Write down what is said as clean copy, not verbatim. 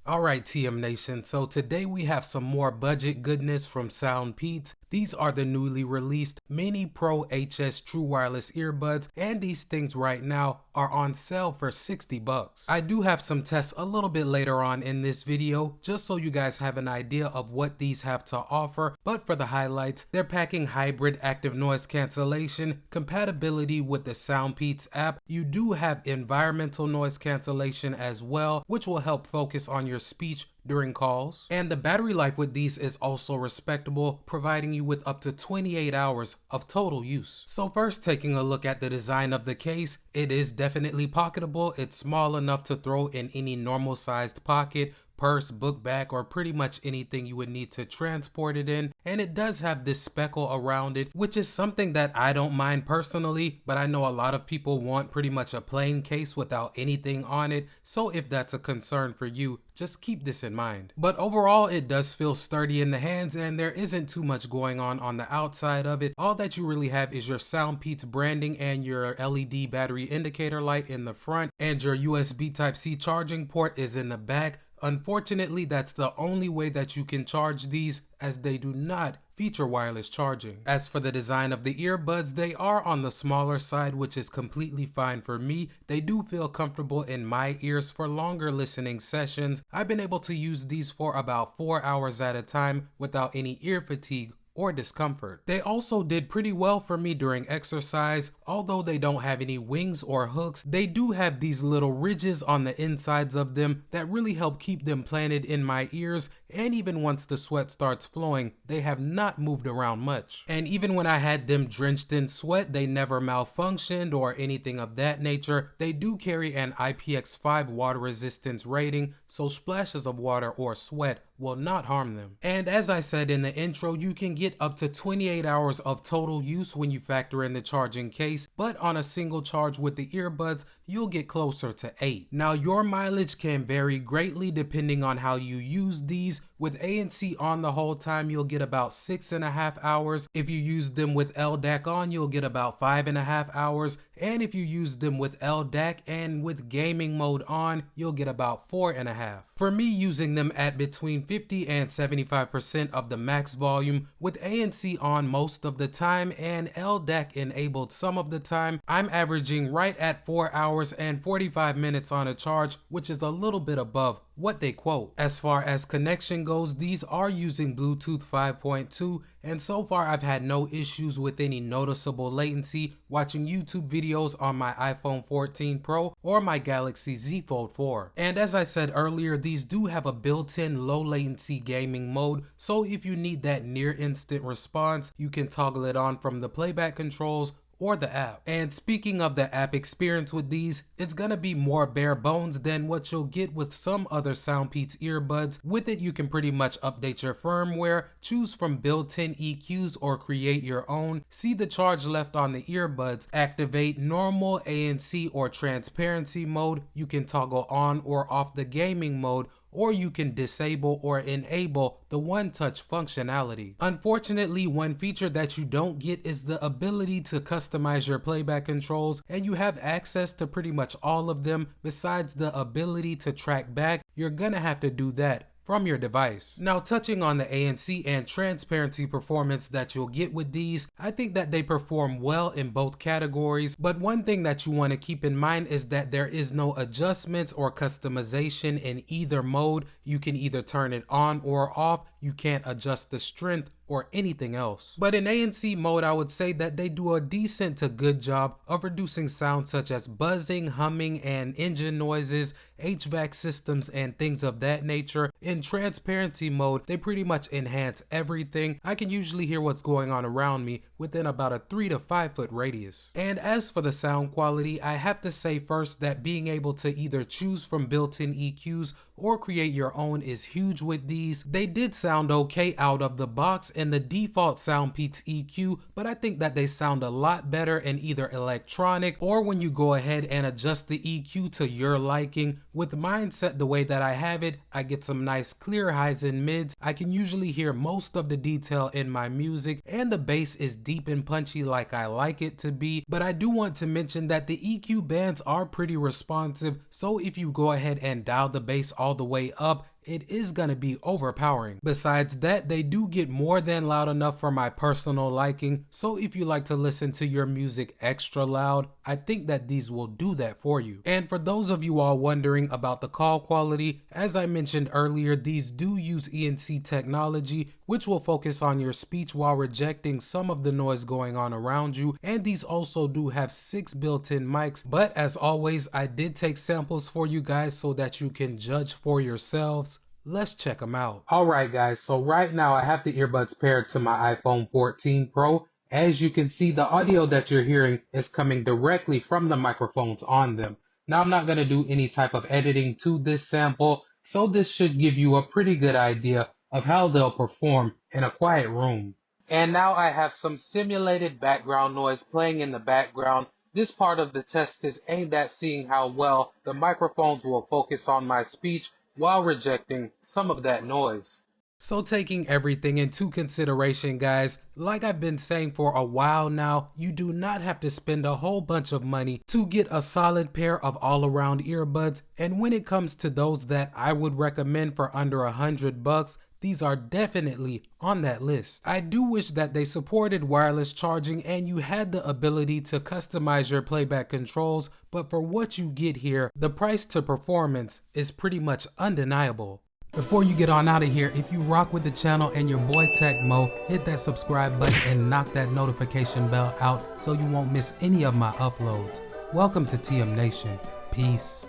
Alright TM Nation, so today we have some more budget goodness from Soundpeats. These are the newly released Mini Pro HS True Wireless Earbuds, and these things right now are on sale for 60 bucks. I do have some tests a little bit later on in this video, just so you guys have an idea of what these have to offer, but for the highlights, they're packing hybrid active noise cancellation, compatibility with the Soundpeats app. You do have environmental noise cancellation as well, which will help focus on your speech during calls. And the battery life with these is also respectable, providing you with up to 28 hours of total use. So first, taking a look at the design of the case, it is definitely pocketable. It's small enough to throw in any normal sized pocket, purse, book bag, or pretty much anything you would need to transport it in. And it does have this speckle around it, which is something that I don't mind personally, but I know a lot of people want pretty much a plain case without anything on it. So if that's a concern for you, just keep this in mind. But overall, it does feel sturdy in the hands, and there isn't too much going on the outside of it. All that you really have is your Soundpeats branding and your LED battery indicator light in the front, and your USB Type-C charging port is in the back. Unfortunately, that's the only way that you can charge these, as they do not feature wireless charging. As for the design of the earbuds, they are on the smaller side, which is completely fine for me. They do feel comfortable in my ears for longer listening sessions. I've been able to use these for about 4 hours at a time without any ear fatigue or discomfort. They also did pretty well for me during exercise. Although they don't have any wings or hooks, they do have these little ridges on the insides of them that really help keep them planted in my ears, and even once the sweat starts flowing, they have not moved around much. And even when I had them drenched in sweat, they never malfunctioned or anything of that nature. They do carry an IPX5 water resistance rating, so splashes of water or sweat will not harm them. And as I said in the intro, you can get up to 28 hours of total use when you factor in the charging case, but on a single charge with the earbuds, you'll get closer to 8. Now, your mileage can vary greatly depending on how you use these. With ANC on the whole time, you'll get about 6.5 hours. If you use them with LDAC on, you'll get about 5.5 hours. And if you use them with LDAC and with gaming mode on, you'll get about 4.5. For me, using them at between 50 and 75% of the max volume, with ANC on most of the time and LDAC enabled some of the time, I'm averaging right at 4 hours and 45 minutes on a charge, which is a little bit above what they quote. As far as connection goes, these are using Bluetooth 5.2, and so far I've had no issues with any noticeable latency watching YouTube videos on my iPhone 14 Pro or my Galaxy Z Fold 4. And as I said earlier, these do have a built-in low latency gaming mode, so if you need that near instant response, you can toggle it on from the playback controls or the app. And speaking of the app experience with these, it's gonna be more bare bones than what you'll get with some other Soundpeats earbuds. With it, you can pretty much update your firmware, choose from built-in EQs or create your own, see the charge left on the earbuds, activate normal, ANC, or transparency mode. You can toggle on or off the gaming mode, or you can disable or enable the one-touch functionality. Unfortunately, one feature that you don't get is the ability to customize your playback controls, and you have access to pretty much all of them. Besides the ability to track back, you're gonna have to do that from your device. Now, touching on the ANC and transparency performance that you'll get with these, I think that they perform well in both categories, but one thing that you want to keep in mind is that there is no adjustments or customization in either mode. You can either turn it on or off. You can't adjust the strength or anything else. But in ANC mode, I would say that they do a decent to good job of reducing sounds such as buzzing, humming, and engine noises, HVAC systems, and things of that nature. In transparency mode, they pretty much enhance everything. I can usually hear what's going on around me within about a 3 to 5 foot radius. And as for the sound quality, I have to say first that being able to either choose from built-in EQs or create your own is huge with these. They did sound okay out of the box in the default Soundpeats EQ, but I think that they sound a lot better in either electronic or when you go ahead and adjust the EQ to your liking. With mine set the way that I have it, I get some nice clear highs and mids. I can usually hear most of the detail in my music, and the bass is deep and punchy like I like it to be. But I do want to mention that the EQ bands are pretty responsive, so if you go ahead and dial the bass all the way up, it is gonna be overpowering. Besides that, they do get more than loud enough for my personal liking, so if you like to listen to your music extra loud, I think that these will do that for you. And for those of you all wondering about the call quality, as I mentioned earlier, these do use ENC technology, which will focus on your speech while rejecting some of the noise going on around you, and these also do have 6 built-in mics, but as always, I did take samples for you guys so that you can judge for yourselves. Let's check them out. Alright guys, so right now I have the earbuds paired to my iPhone 14 Pro. As you can see, the audio that you're hearing is coming directly from the microphones on them. Now I'm not going to do any type of editing to this sample, so this should give you a pretty good idea of how they'll perform in a quiet room. And now I have some simulated background noise playing in the background. This part of the test is aimed at seeing how well the microphones will focus on my speech while rejecting some of that noise. So taking everything into consideration, guys, like I've been saying for a while now, you do not have to spend a whole bunch of money to get a solid pair of all-around earbuds, and when it comes to those that I would recommend for under $100, these are definitely on that list. I do wish that they supported wireless charging and you had the ability to customize your playback controls, but for what you get here, the price to performance is pretty much undeniable. Before you get on out of here, if you rock with the channel and your boy Tecmo, hit that subscribe button and knock that notification bell out so you won't miss any of my uploads. Welcome to TM Nation. Peace.